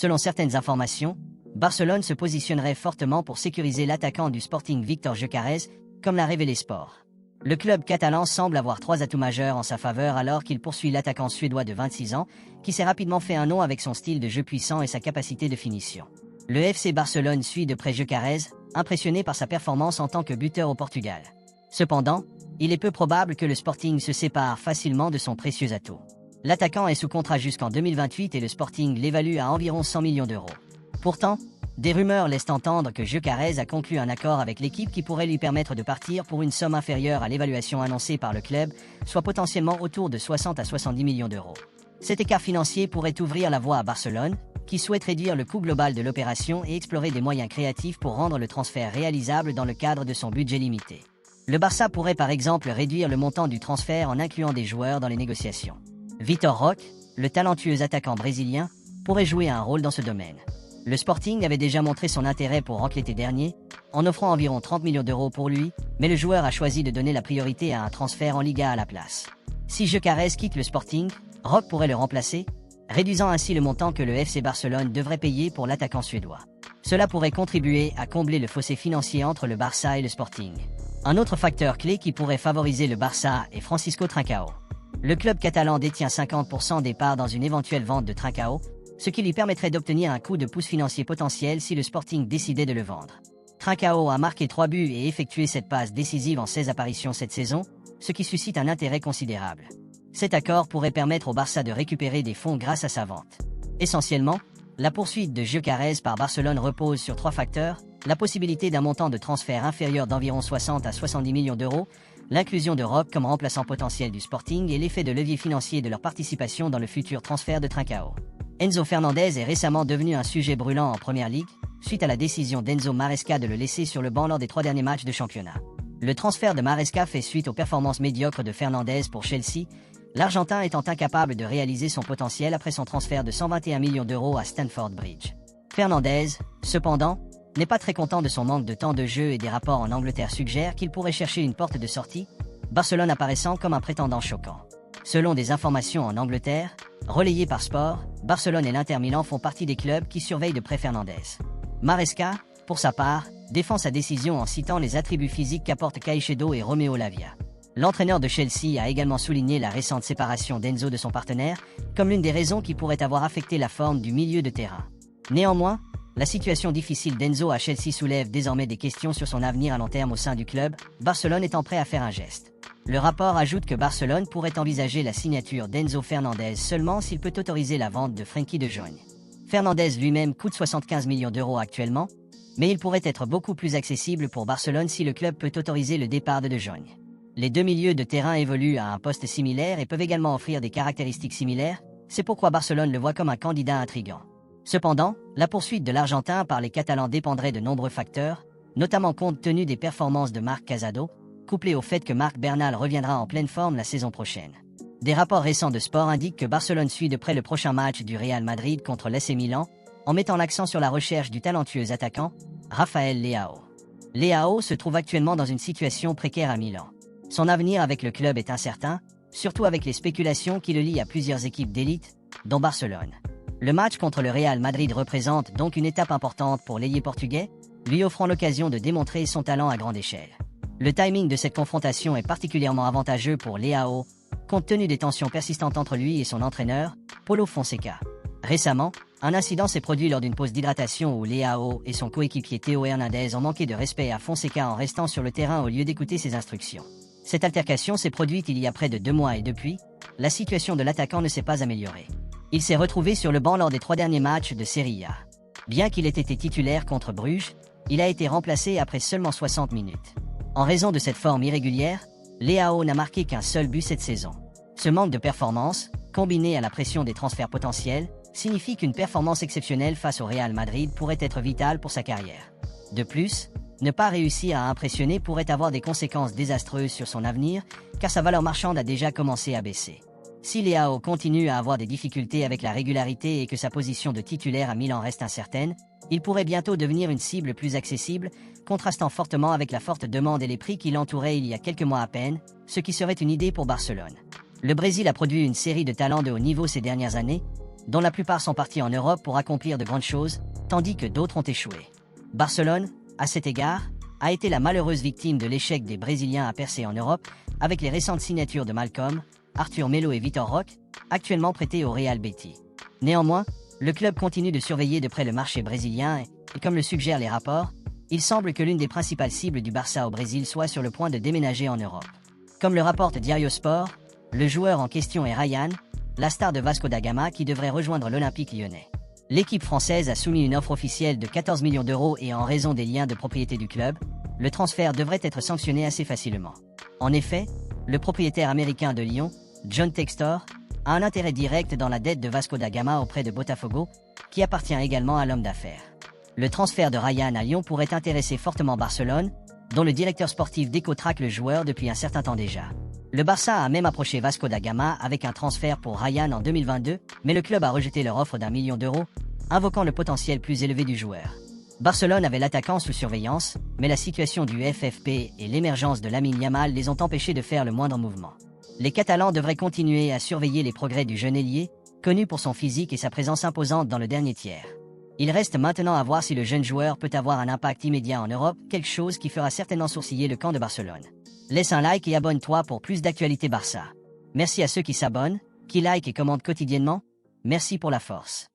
Selon certaines informations, Barcelone se positionnerait fortement pour sécuriser l'attaquant du Sporting Víctor Gyökeres, comme l'a révélé Sport. Le club catalan semble avoir 3 atouts majeurs en sa faveur alors qu'il poursuit l'attaquant suédois de 26 ans, qui s'est rapidement fait un nom avec son style de jeu puissant et sa capacité de finition. Le FC Barcelone suit de près Gyökeres, impressionné par sa performance en tant que buteur au Portugal. Cependant, il est peu probable que le Sporting se sépare facilement de son précieux atout. L'attaquant est sous contrat jusqu'en 2028 et le Sporting l'évalue à environ 100 millions d'euros. Pourtant, des rumeurs laissent entendre que Gyökeres a conclu un accord avec l'équipe qui pourrait lui permettre de partir pour une somme inférieure à l'évaluation annoncée par le club, soit potentiellement autour de 60 à 70 millions d'euros. Cet écart financier pourrait ouvrir la voie à Barcelone, qui souhaite réduire le coût global de l'opération et explorer des moyens créatifs pour rendre le transfert réalisable dans le cadre de son budget limité. Le Barça pourrait par exemple réduire le montant du transfert en incluant des joueurs dans les négociations. Vitor Roque, le talentueux attaquant brésilien, pourrait jouer un rôle dans ce domaine. Le Sporting avait déjà montré son intérêt pour Roque l'été dernier, en offrant environ 30 millions d'euros pour lui, mais le joueur a choisi de donner la priorité à un transfert en Liga à la place. Si Gyökeres quitte le Sporting, Roque pourrait le remplacer, réduisant ainsi le montant que le FC Barcelone devrait payer pour l'attaquant suédois. Cela pourrait contribuer à combler le fossé financier entre le Barça et le Sporting. Un autre facteur clé qui pourrait favoriser le Barça est Francisco Trincao. Le club catalan détient 50% des parts dans une éventuelle vente de Trincao, ce qui lui permettrait d'obtenir un coup de pouce financier potentiel si le Sporting décidait de le vendre. Trincao a marqué 3 buts et effectué cette passe décisive en 16 apparitions cette saison, ce qui suscite un intérêt considérable. Cet accord pourrait permettre au Barça de récupérer des fonds grâce à sa vente. Essentiellement, la poursuite de Gyökeres par Barcelone repose sur 3 facteurs: la possibilité d'un montant de transfert inférieur d'environ 60 à 70 millions d'euros, l'inclusion de Roque comme remplaçant potentiel du Sporting et l'effet de levier financier de leur participation dans le futur transfert de Trincao. Enzo Fernandez est récemment devenu un sujet brûlant en Première Ligue, suite à la décision d'Enzo Maresca de le laisser sur le banc lors des 3 derniers matchs de championnat. Le transfert de Maresca fait suite aux performances médiocres de Fernandez pour Chelsea, l'Argentin étant incapable de réaliser son potentiel après son transfert de 121 millions d'euros à Stamford Bridge. Fernandez, cependant, n'est pas très content de son manque de temps de jeu et des rapports en Angleterre suggèrent qu'il pourrait chercher une porte de sortie, Barcelone apparaissant comme un prétendant choquant. Selon des informations en Angleterre, relayées par Sport, Barcelone et l'Inter Milan font partie des clubs qui surveillent de près Fernandez. Maresca, pour sa part, défend sa décision en citant les attributs physiques qu'apportent Caicedo et Romeo Lavia. L'entraîneur de Chelsea a également souligné la récente séparation d'Enzo de son partenaire, comme l'une des raisons qui pourrait avoir affecté la forme du milieu de terrain. Néanmoins, la situation difficile d'Enzo à Chelsea soulève désormais des questions sur son avenir à long terme au sein du club, Barcelone étant prêt à faire un geste. Le rapport ajoute que Barcelone pourrait envisager la signature d'Enzo Fernandez seulement s'il peut autoriser la vente de Frenkie de Jong. Fernandez lui-même coûte 75 millions d'euros actuellement, mais il pourrait être beaucoup plus accessible pour Barcelone si le club peut autoriser le départ de Jong. Les deux milieux de terrain évoluent à un poste similaire et peuvent également offrir des caractéristiques similaires, c'est pourquoi Barcelone le voit comme un candidat intriguant. Cependant, la poursuite de l'Argentin par les Catalans dépendrait de nombreux facteurs, notamment compte tenu des performances de Marc Casado, couplé au fait que Marc Bernal reviendra en pleine forme la saison prochaine. Des rapports récents de Sport indiquent que Barcelone suit de près le prochain match du Real Madrid contre l'AC Milan, en mettant l'accent sur la recherche du talentueux attaquant, Rafael Leao. Leao se trouve actuellement dans une situation précaire à Milan. Son avenir avec le club est incertain, surtout avec les spéculations qui le lient à plusieurs équipes d'élite, dont Barcelone. Le match contre le Real Madrid représente donc une étape importante pour l'ailier portugais, lui offrant l'occasion de démontrer son talent à grande échelle. Le timing de cette confrontation est particulièrement avantageux pour Leao, compte tenu des tensions persistantes entre lui et son entraîneur, Paulo Fonseca. Récemment, un incident s'est produit lors d'une pause d'hydratation où Leao et son coéquipier Théo Hernandez ont manqué de respect à Fonseca en restant sur le terrain au lieu d'écouter ses instructions. Cette altercation s'est produite il y a près de 2 mois et depuis, la situation de l'attaquant ne s'est pas améliorée. Il s'est retrouvé sur le banc lors des 3 derniers matchs de Serie A. Bien qu'il ait été titulaire contre Bruges, il a été remplacé après seulement 60 minutes. En raison de cette forme irrégulière, Leao n'a marqué qu'un seul but cette saison. Ce manque de performance, combiné à la pression des transferts potentiels, signifie qu'une performance exceptionnelle face au Real Madrid pourrait être vitale pour sa carrière. De plus, ne pas réussir à impressionner pourrait avoir des conséquences désastreuses sur son avenir, car sa valeur marchande a déjà commencé à baisser. Si Leao continue à avoir des difficultés avec la régularité et que sa position de titulaire à Milan reste incertaine, il pourrait bientôt devenir une cible plus accessible, contrastant fortement avec la forte demande et les prix qui l'entouraient il y a quelques mois à peine, ce qui serait une idée pour Barcelone. Le Brésil a produit une série de talents de haut niveau ces dernières années, dont la plupart sont partis en Europe pour accomplir de grandes choses, tandis que d'autres ont échoué. Barcelone, à cet égard, a été la malheureuse victime de l'échec des Brésiliens à percer en Europe, avec les récentes signatures de Malcolm, Arthur Melo et Vitor Roque, actuellement prêtés au Real Betis. Néanmoins, le club continue de surveiller de près le marché brésilien et comme le suggèrent les rapports, il semble que l'une des principales cibles du Barça au Brésil soit sur le point de déménager en Europe. Comme le rapporte Diario Sport, le joueur en question est Ryan, la star de Vasco da Gama qui devrait rejoindre l'Olympique lyonnais. L'équipe française a soumis une offre officielle de 14 millions d'euros et en raison des liens de propriété du club, le transfert devrait être sanctionné assez facilement. En effet, le propriétaire américain de Lyon, John Textor, a un intérêt direct dans la dette de Vasco da Gama auprès de Botafogo, qui appartient également à l'homme d'affaires. Le transfert de Ryan à Lyon pourrait intéresser fortement Barcelone, dont le directeur sportif déco-traque le joueur depuis un certain temps déjà. Le Barça a même approché Vasco da Gama avec un transfert pour Ryan en 2022, mais le club a rejeté leur offre d'1 million d'euros, invoquant le potentiel plus élevé du joueur. Barcelone avait l'attaquant sous surveillance, mais la situation du FFP et l'émergence de Lamine Yamal les ont empêchés de faire le moindre mouvement. Les Catalans devraient continuer à surveiller les progrès du jeune ailier, connu pour son physique et sa présence imposante dans le dernier tiers. Il reste maintenant à voir si le jeune joueur peut avoir un impact immédiat en Europe, quelque chose qui fera certainement sourciller le camp de Barcelone. Laisse un like et abonne-toi pour plus d'actualités Barça. Merci à ceux qui s'abonnent, qui likent et commentent quotidiennement. Merci pour la force.